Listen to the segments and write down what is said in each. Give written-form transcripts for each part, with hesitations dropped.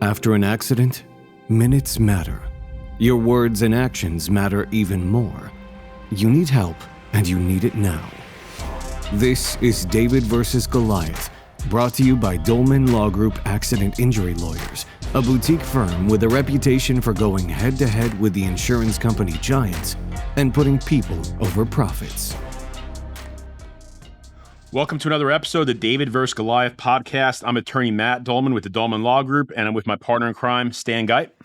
After an accident, minutes matter. Your words and actions matter even more. You need help, and you need it now. This is David versus Goliath, brought to you by Dolman Law Group Accident Injury Lawyers, a boutique firm with a reputation for going head-to-head with the insurance company giants and putting people over profits. Welcome to another episode of the David vs. Goliath podcast. I'm attorney Matt Dolman with the Dolman Law Group, and I'm with my partner in crime, Stan Gipe.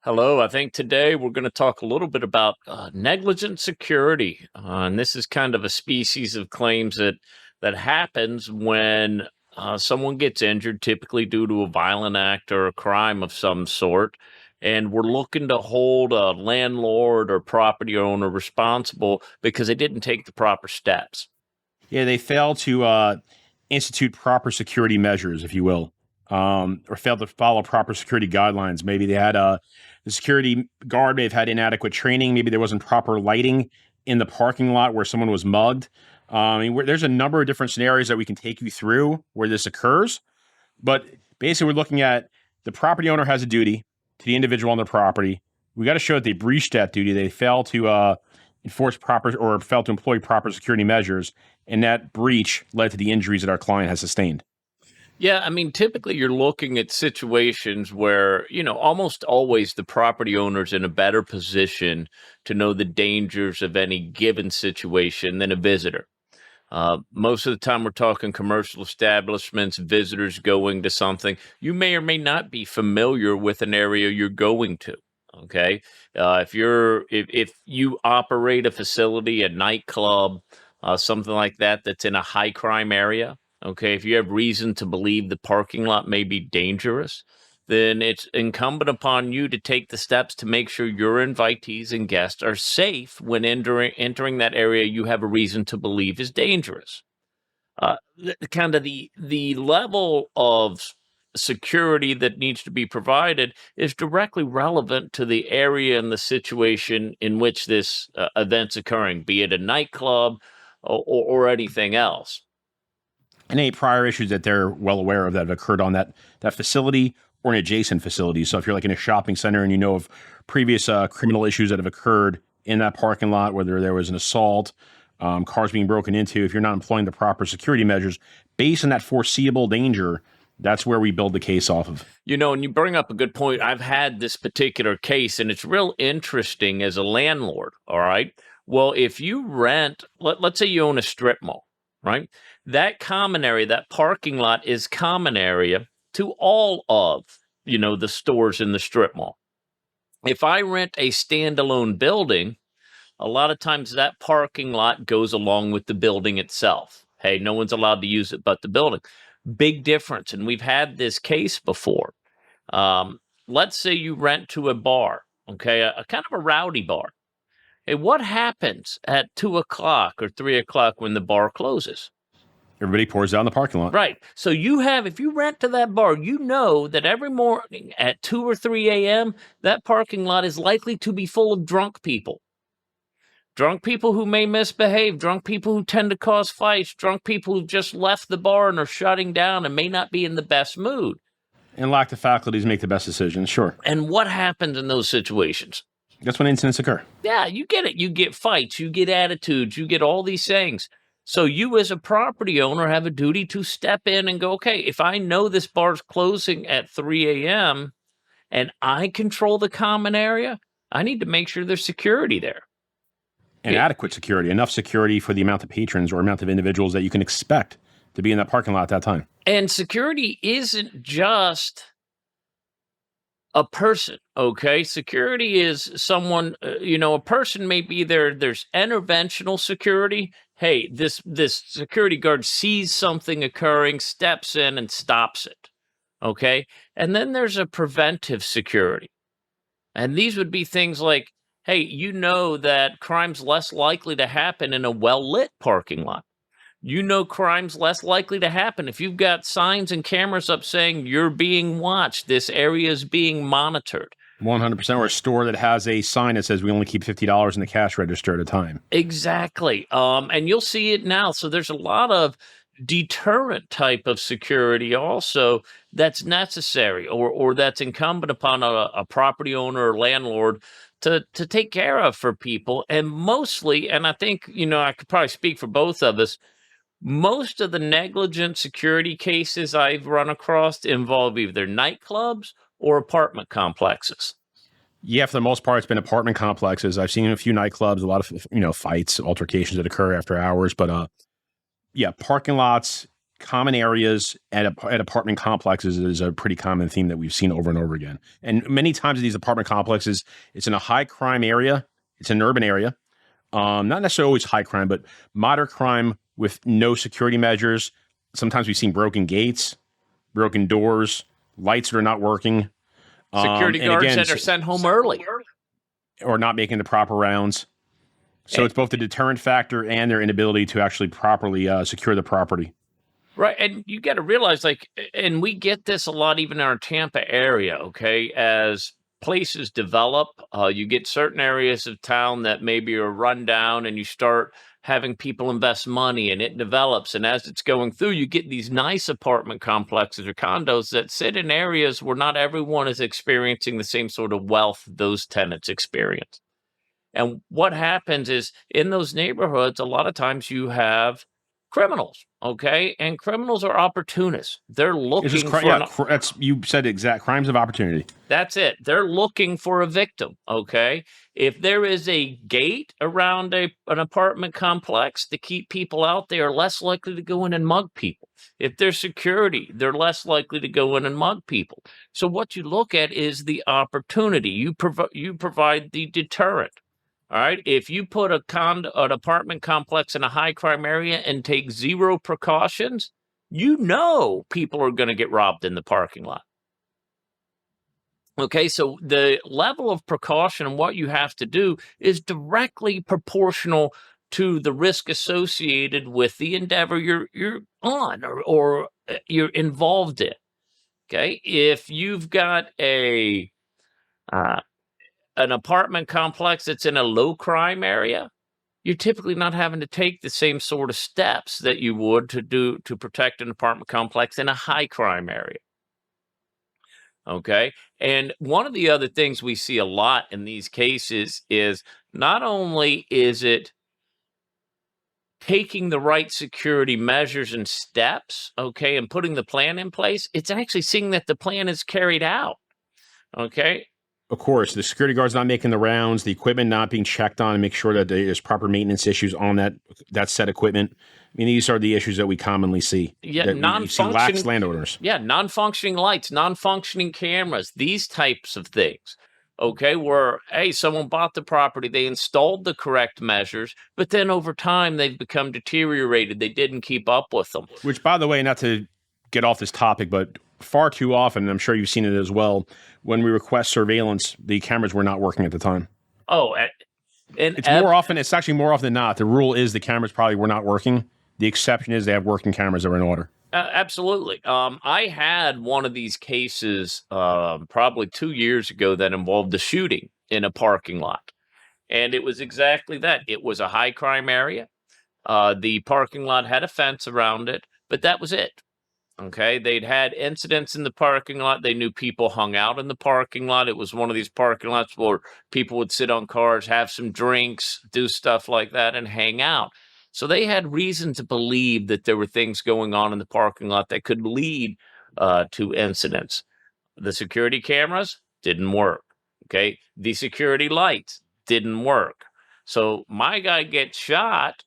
Hello. I think today we're going to talk a little bit about negligent security. And this is kind of a species of claims that happens when someone gets injured, typically due to a violent act or a crime of some sort. And we're looking to hold a landlord or property owner responsible because they didn't take the proper steps. Yeah, they failed to institute proper security measures, if you will, or failed to follow proper security guidelines. Maybe they had the security guard may have had inadequate training. Maybe there wasn't proper lighting in the parking lot where someone was mugged. There's a number of different scenarios that we can take you through where this occurs. But basically, we're looking at the property owner has a duty to the individual on their property. We got to show that they breached that duty. They failed to enforce proper or failed to employ proper security measures, and that breach led to the injuries that our client has sustained. Yeah, typically you're looking at situations where, almost always the property owner's in a better position to know the dangers of any given situation than a visitor. Most of the time we're talking commercial establishments, visitors going to something. You may or may not be familiar with an area you're going to. Okay. If you operate a facility, a nightclub, something like that, that's in a high crime area. Okay. If you have reason to believe the parking lot may be dangerous, then it's incumbent upon you to take the steps to make sure your invitees and guests are safe when entering that area you have a reason to believe is dangerous. The level of security that needs to be provided is directly relevant to the area and the situation in which this event's occurring, be it a nightclub or anything else. And any prior issues that they're well aware of that have occurred on that facility or an adjacent facility. So if you're like in a shopping center and you know of previous criminal issues that have occurred in that parking lot, whether there was an assault, cars being broken into, if you're not employing the proper security measures based on that foreseeable danger, that's where we build the case off of. And you bring up a good point. I've had this particular case, and it's real interesting as a landlord, all right? Well, if you rent, let's say you own a strip mall, right? That common area, that parking lot is common area to all of, the stores in the strip mall. If I rent a standalone building, a lot of times that parking lot goes along with the building itself. Hey, no one's allowed to use it but the building. Big difference. And we've had this case before. Let's say you rent to a bar, okay, a kind of a rowdy bar. Hey, what happens at 2 o'clock or 3 o'clock when the bar closes? Everybody pours down the parking lot. Right. So if you rent to that bar, you know that every morning at 2 or 3 a.m., that parking lot is likely to be full of drunk people. Drunk people who may misbehave, drunk people who tend to cause fights, drunk people who just left the bar and are shutting down and may not be in the best mood. And lack the faculties make the best decisions, sure. And what happens in those situations? That's when incidents occur. Yeah, you get it. You get fights, you get attitudes, you get all these things. So you as a property owner have a duty to step in and go, okay, if I know this bar's closing at 3 a.m. and I control the common area, I need to make sure there's security there. And adequate security, enough security for the amount of patrons or amount of individuals that you can expect to be in that parking lot at that time. And security isn't just a person, okay? Security is someone, a person may be there. There's interventional security. Hey, this security guard sees something occurring, steps in and stops it, okay? And then there's a preventive security. And these would be things like, hey, you know that crime's less likely to happen in a well-lit parking lot. You know crime's less likely to happen if you've got signs and cameras up saying you're being watched, this area is being monitored. 100%, or a store that has a sign that says we only keep $50 in the cash register at a time. Exactly. And you'll see it now. So there's a lot of, deterrent type of security also that's necessary or that's incumbent upon a property owner or landlord to take care of for people. And mostly, and I think, I could probably speak for both of us, most of the negligent security cases I've run across involve either nightclubs or apartment complexes. Yeah, for the most part, it's been apartment complexes. I've seen a few nightclubs, a lot of, fights, altercations that occur after hours. But yeah, parking lots, common areas at apartment complexes is a pretty common theme that we've seen over and over again. And many times in these apartment complexes, it's in a high crime area. It's an urban area. Not necessarily always high crime, but moderate crime with no security measures. Sometimes we've seen broken gates, broken doors, lights that are not working. Security guards that are sent home early. Or not making the proper rounds. So it's both the deterrent factor and their inability to actually properly secure the property. Right. And you got to realize, and we get this a lot even in our Tampa area, okay? As places develop, you get certain areas of town that maybe are run down and you start having people invest money and it develops. And as it's going through, you get these nice apartment complexes or condos that sit in areas where not everyone is experiencing the same sort of wealth those tenants experience. And what happens is in those neighborhoods, a lot of times you have criminals, okay? And criminals are opportunists. They're looking for that's you said exact crimes of opportunity. That's it. They're looking for a victim, okay? If there is a gate around an apartment complex to keep people out, they are less likely to go in and mug people. If there's security, they're less likely to go in and mug people. So what you look at is the opportunity. You provide the deterrent. All right. If you put an apartment complex in a high crime area and take zero precautions, people are going to get robbed in the parking lot. Okay, so the level of precaution and what you have to do is directly proportional to the risk associated with the endeavor you're on or you're involved in. Okay, if you've got an apartment complex that's in a low crime area, you're typically not having to take the same sort of steps that you would to protect an apartment complex in a high crime area. Okay. And one of the other things we see a lot in these cases is not only is it taking the right security measures and steps, okay, and putting the plan in place, it's actually seeing that the plan is carried out. Okay. Of course, the security guard's not making the rounds, the equipment not being checked on, and make sure that there's proper maintenance issues on that set equipment. I mean, these are the issues that we commonly see. Yeah, lax landowners. Yeah, non-functioning lights, non-functioning cameras, these types of things. Okay, where, hey, someone bought the property, they installed the correct measures, but then over time they've become deteriorated. They didn't keep up with them. Which, by the way, not to get off this topic, but far too often, and I'm sure you've seen it as well, when we request surveillance, the cameras were not working at the time. Oh, and it's actually more often than not. The rule is the cameras probably were not working. The exception is they have working cameras that are in order. Absolutely. I had one of these cases probably 2 years ago that involved a shooting in a parking lot. And it was exactly that. It was a high crime area. The parking lot had a fence around it, but that was it. Okay, they'd had incidents in the parking lot. They knew people hung out in the parking lot. It was one of these parking lots where people would sit on cars, have some drinks, do stuff like that, and hang out. So they had reason to believe that there were things going on in the parking lot that could lead to incidents. The security cameras didn't work. Okay, the security lights didn't work. So my guy gets shot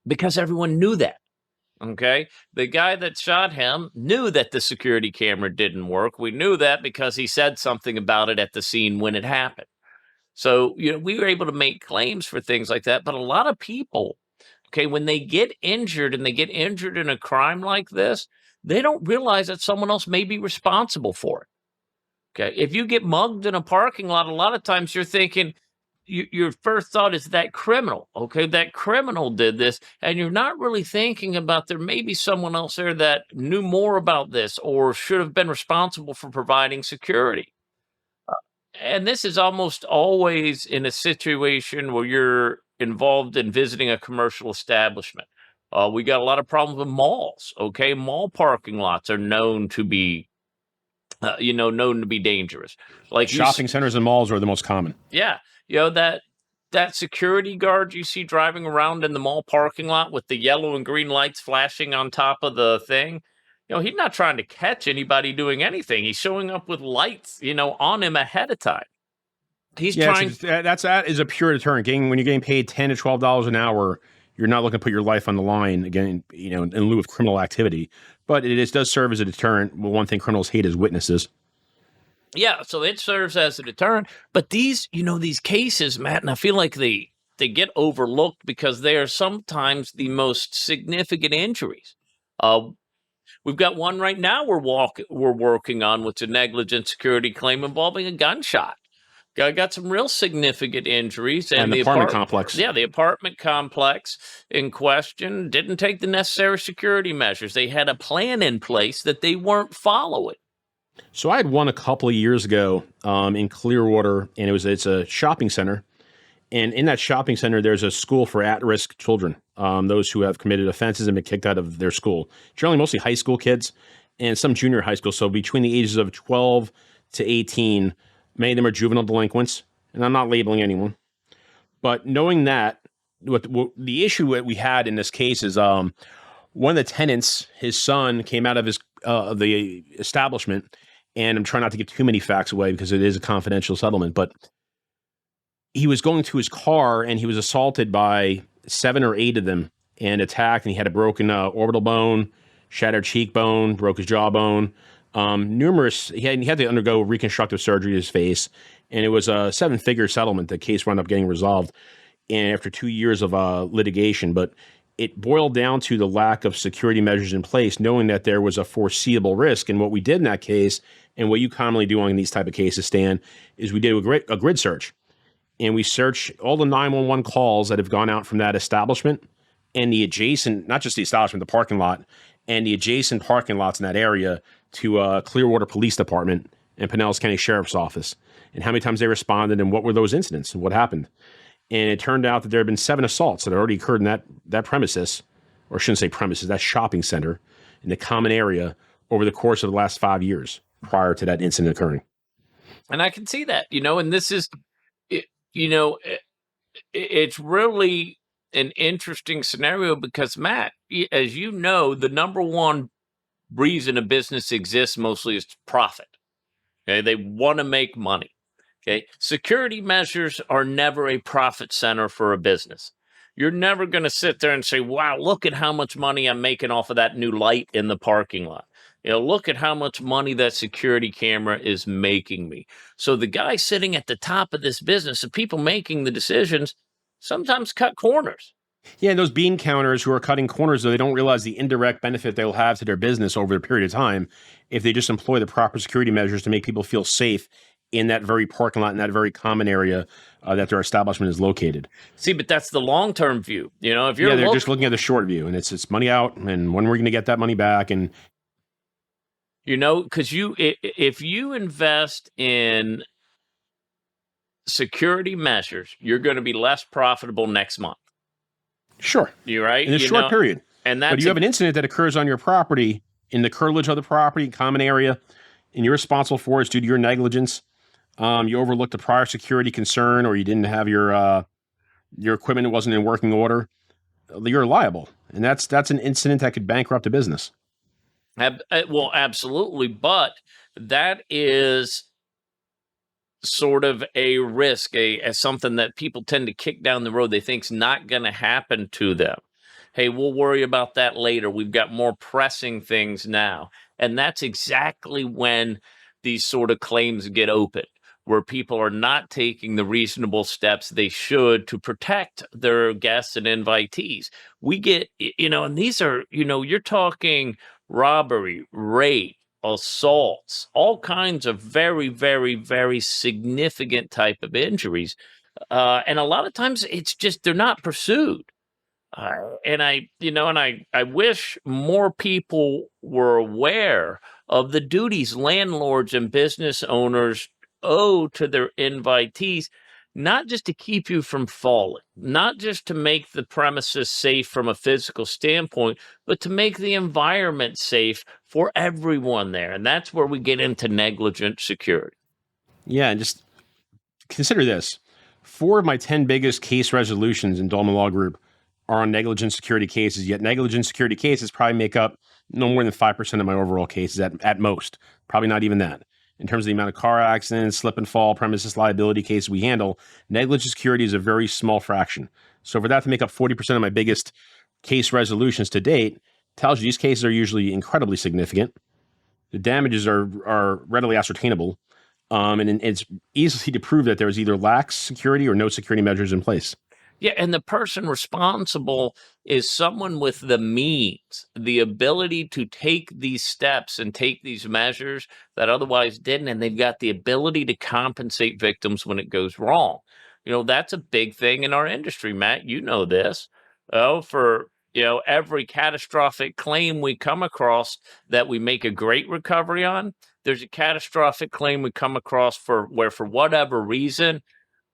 because everyone knew that. Okay, the guy that shot him knew that the security camera didn't work. We knew that because he said something about it at the scene when it happened. So, we were able to make claims for things like that. But a lot of people, okay, when they get injured and they get injured in a crime like this, they don't realize that someone else may be responsible for it. Okay, if you get mugged in a parking lot, a lot of times you're thinking, your first thought is that criminal, okay? That criminal did this, and you're not really thinking about there may be someone else there that knew more about this or should have been responsible for providing security. And this is almost always in a situation where you're involved in visiting a commercial establishment. We got a lot of problems with malls. Okay, mall parking lots are known to be, known to be dangerous. Like Shopping centers and malls are the most common. yeah, that security guard you see driving around in the mall parking lot with the yellow and green lights flashing on top of the thing. He's not trying to catch anybody doing anything. He's showing up with lights, on him ahead of time. He's trying. That is a pure deterrent. When you're getting paid $10 to $12 an hour, you're not looking to put your life on the line again, in lieu of criminal activity. But does serve as a deterrent. Well, one thing criminals hate is witnesses. Yeah, so it serves as a deterrent. But these cases, Matt, and I feel like they get overlooked because they are sometimes the most significant injuries. We've got one right now we're working on, which is a negligent security claim involving a gunshot. Guy got some real significant injuries. And the apartment complex. Yeah, the apartment complex in question didn't take the necessary security measures. They had a plan in place that they weren't following. So I had one a couple of years ago in Clearwater, and it's a shopping center. And in that shopping center, there's a school for at-risk children, those who have committed offenses and been kicked out of their school. Generally, mostly high school kids and some junior high school. So between the ages of 12 to 18, many of them are juvenile delinquents. And I'm not labeling anyone. But knowing that, what the issue that we had in this case is one of the tenants, his son, came out of the establishment. And I'm trying not to give too many facts away because it is a confidential settlement, but he was going to his car and he was assaulted by 7 or 8 of them and attacked. And he had a broken orbital bone, shattered cheekbone, broke his jawbone. He had to undergo reconstructive surgery to his face. And it was a 7-figure settlement. The case wound up getting resolved and after 2 years of litigation. But it boiled down to the lack of security measures in place, knowing that there was a foreseeable risk. And what we did in that case, and what you commonly do on these type of cases, Stan, is we did a grid search. And we search all the 911 calls that have gone out from that establishment and the adjacent, not just the establishment, the parking lot, and the adjacent parking lots in that area to Clearwater Police Department and Pinellas County Sheriff's Office, and how many times they responded and what were those incidents and what happened. And it turned out that there had been 7 assaults that had already occurred in that premises, or I shouldn't say premises, that shopping center in the common area over the course of the last 5 years prior to that incident occurring. And I can see that, and this is, it's really an interesting scenario because, Matt, as you know, the number one reason a business exists mostly is profit. Okay, they want to make money. Okay, security measures are never a profit center for a business. You're never going to sit there and say, wow, look at how much money I'm making off of that new light in the parking lot. Look at how much money that security camera is making me. So the guy sitting at the top of this business, the people making the decisions, sometimes cut corners. Yeah, and those bean counters who are cutting corners, though, they don't realize the indirect benefit they'll have to their business over a period of time if they just employ the proper security measures to make people feel safe in that very parking lot, in that very common area that their establishment is located. See, but that's the long-term view. If you're they're just looking at the short view, and it's money out, and when we're going to get that money back, and because if you invest in security measures, you're going to be less profitable next month. Sure, you're right in a short period, but you have an incident that occurs on your property in the curtilage of the property, common area, and you're responsible for it due to your negligence. You overlooked a prior security concern, or you didn't have your equipment wasn't in working order. You're liable, and that's an incident that could bankrupt a business. Well, absolutely, but that is sort of a risk, as something that people tend to kick down the road. They think's not going to happen to them. Hey, we'll worry about that later. We've got more pressing things now. And that's exactly when these sort of claims get open, where people are not taking the reasonable steps they should to protect their guests and invitees. We get, and these are, you're talking robbery, rape, assaults, all kinds of very, very, very significant type of injuries. And a lot of times it's just, they're not pursued. And I wish more people were aware of the duties landlords and business owners owe to their invitees. not just to keep you from falling, not just to make the premises safe from a physical standpoint, but to make the environment safe for everyone there. And that's where we get into negligent security. Yeah, and just consider this. 4 of my 10 biggest case resolutions in Dolman Law Group are on negligent security cases, yet negligent security cases probably make up no more than 5% of my overall cases at most. Probably not even that. In terms of the amount of car accidents, slip and fall, premises liability cases we handle, negligent security is a very small fraction. So for that to make up 40% of my biggest case resolutions to date, tells you these cases are usually incredibly significant. The damages are readily ascertainable. And it's easy to prove that there's either lax security or no security measures in place. Yeah, and the person responsible is someone with the means, the ability to take these steps and take these measures that otherwise didn't, and they've got the ability to compensate victims when it goes wrong. That's a big thing in our industry, Matt. You know this. For every catastrophic claim we come across that we make a great recovery on, there's a catastrophic claim we come across for whatever reason,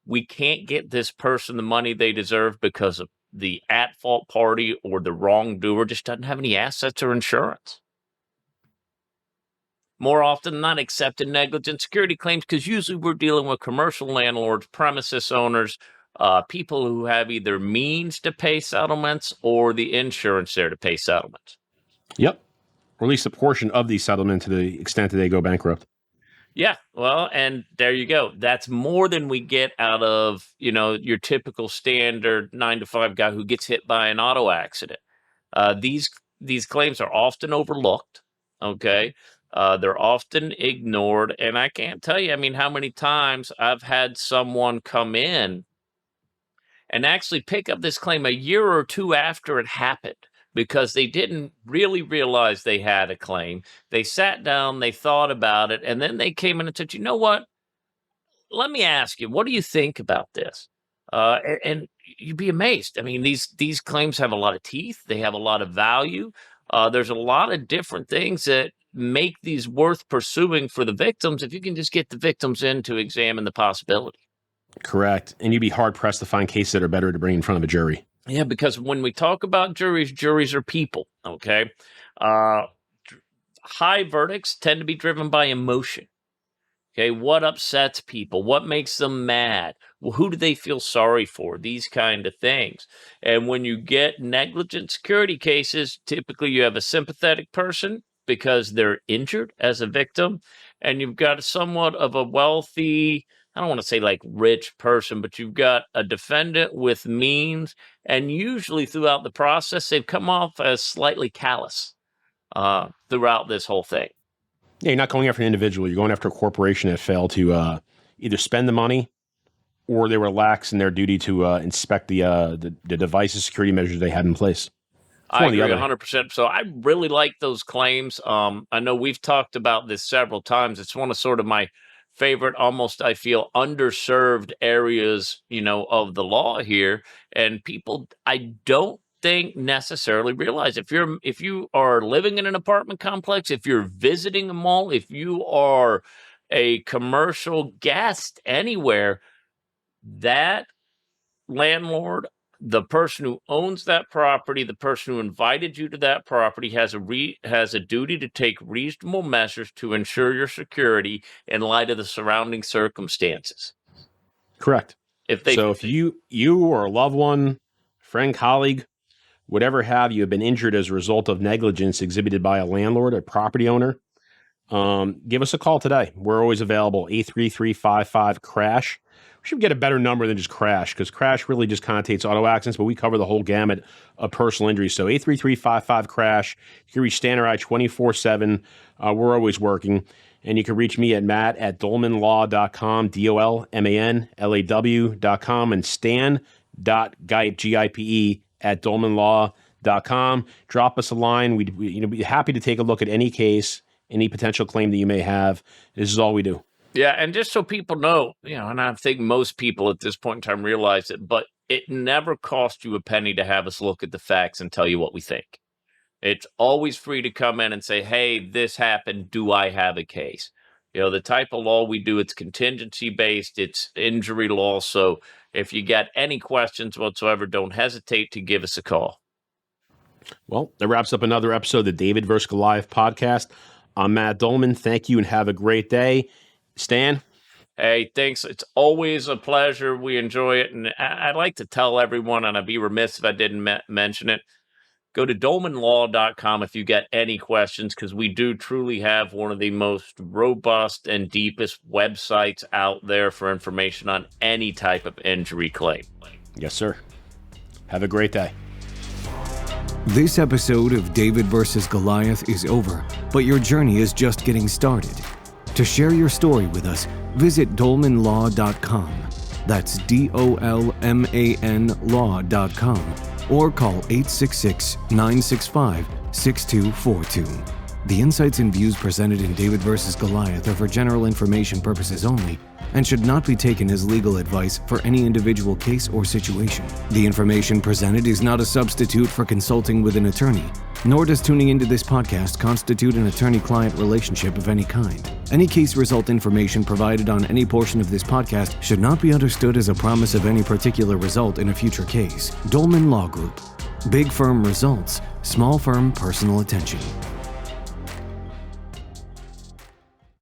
we can't get this person the money they deserve because of the at-fault party or the wrongdoer just doesn't have any assets or insurance. More often than not, accepted negligent security claims, because usually we're dealing with commercial landlords, premises owners, people who have either means to pay settlements or the insurance there to pay settlements. Yep. Or at least a portion of the settlement to the extent that they go bankrupt. Yeah, well, and there you go. That's more than we get out of, your typical standard 9-to-5 guy who gets hit by an auto accident. These claims are often overlooked, okay? They're often ignored, and I can't tell you, how many times I've had someone come in and actually pick up this claim a year or two after it happened, because they didn't really realize they had a claim. They sat down, they thought about it, and then they came in and said, you know what? Let me ask you, what do you think about this? And you'd be amazed. These claims have a lot of teeth. They have a lot of value. There's a lot of different things that make these worth pursuing for the victims if you can just get the victims in to examine the possibility. Correct. And you'd be hard-pressed to find cases that are better to bring in front of a jury. Yeah, because when we talk about juries are people, okay? High verdicts tend to be driven by emotion. Okay, what upsets people? What makes them mad? Well, who do they feel sorry for? These kind of things. And when you get negligent security cases, typically you have a sympathetic person because they're injured as a victim, and you've got somewhat of a wealthy, I don't want to say like rich person, but you've got a defendant with means, and usually throughout the process, they've come off as slightly callous throughout this whole thing. Yeah, you're not going after an individual. You're going after a corporation that failed to either spend the money or they were lax in their duty to inspect the devices, security measures they had in place. I agree 100%. So I really like those claims. I know we've talked about this several times. It's one of sort of my favorite, almost, I feel, underserved areas, of the law here. And people, I don't think necessarily realize if you are living in an apartment complex, if you're visiting a mall, if you are a commercial guest anywhere, that landlord, the person who owns that property, the person who invited you to that property has a duty to take reasonable measures to ensure your security in light of the surrounding circumstances. Correct. If you or a loved one, friend, colleague, whatever have you, have been injured as a result of negligence exhibited by a landlord, a property owner, give us a call today. We're always available, 833-55-CRASH. We should get a better number than just crash, because crash really just connotates auto accidents, but we cover the whole gamut of personal injuries. So 833-55-CRASH. You can reach Stan or I 24/7. We're always working. And you can reach me at matt@dolmanlaw.com, DOLMANLAW.com, and stan.gipe, Gipe, at dolmanlaw.com. Drop us a line. We'd be happy to take a look at any case, any potential claim that you may have. This is all we do. Yeah, and just so people know, and I think most people at this point in time realize it, but it never costs you a penny to have us look at the facts and tell you what we think. It's always free to come in and say, hey, this happened. Do I have a case? The type of law we do, it's contingency based, it's injury law. So if you got any questions whatsoever, don't hesitate to give us a call. Well, that wraps up another episode of the David vs. Goliath podcast. I'm Matt Dolman. Thank you and have a great day. Stan? Hey, thanks. It's always a pleasure. We enjoy it. And I'd like to tell everyone, and I'd be remiss if I didn't mention it, go to dolmanlaw.com if you got any questions, because we do truly have one of the most robust and deepest websites out there for information on any type of injury claim. Yes, sir. Have a great day. This episode of David vs. Goliath is over, but your journey is just getting started. To share your story with us, visit dolmanlaw.com. That's DOLMAN law.com, or call 866-965-6242. The insights and views presented in David vs. Goliath are for general information purposes only and should not be taken as legal advice for any individual case or situation. The information presented is not a substitute for consulting with an attorney, nor does tuning into this podcast constitute an attorney-client relationship of any kind. Any case result information provided on any portion of this podcast should not be understood as a promise of any particular result in a future case. Dolman Law Group. Big firm results, small firm personal attention.